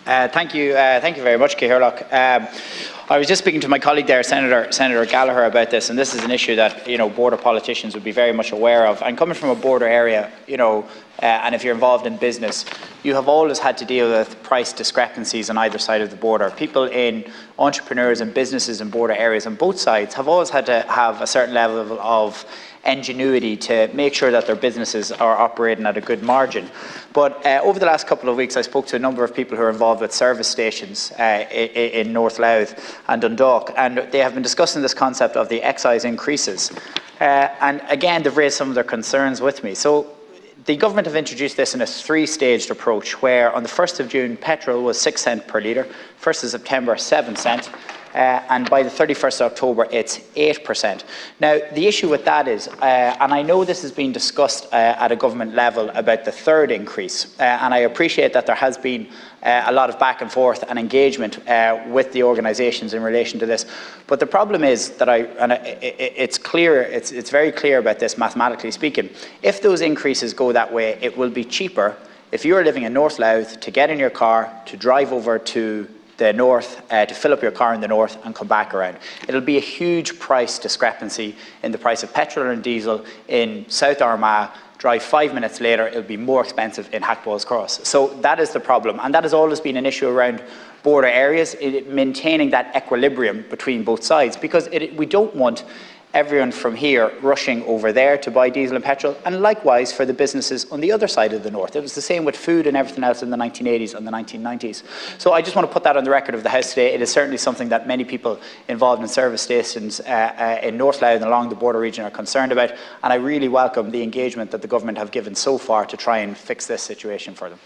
Thank you very much, Catherine. I was just speaking to my colleague there, Senator Gallagher, about this, and this is an issue that border politicians would be very much aware of. And coming from a border area, and if you're involved in business, you have always had to deal with price discrepancies on either side of the border. People entrepreneurs and businesses in border areas on both sides have always had to have a certain level of ingenuity to make sure that their businesses are operating at a good margin. But over the last couple of weeks, I spoke to a number of people who are involved with service stations in North Louth and Dundalk, and they have been discussing this concept of the excise increases. And again, they've raised some of their concerns with me. So the government have introduced this in a three-staged approach, where on the 1st of June, petrol was 6 cents per litre, 1st of September, 7 cents, and by the 31st of October, it's 8%. Now, the issue with that is, and I know this has been discussed at a government level about the third increase, and I appreciate that there has been a lot of back and forth and engagement with the organisations in relation to this. But the problem is that it's clear, it's very clear about this mathematically speaking. If those increases go that way, it will be cheaper if you're living in North Louth to get in your car, to drive over to the north, to fill up your car in the north and come back around. It'll be a huge price discrepancy in the price of petrol and diesel in South Armagh. Drive 5 minutes later, it'll be more expensive in Hackballs Cross. So that is the problem, and that has always been an issue around border areas, maintaining that equilibrium between both sides, because we don't want everyone from here rushing over there to buy diesel and petrol, and likewise for the businesses on the other side of the north. It was the same with food and everything else in the 1980s and the 1990s. So I just want to put that on the record of the House today. It is certainly something that many people involved in service stations in North Louth and along the border region are concerned about, and I really welcome the engagement that the government have given so far to try and fix this situation for them.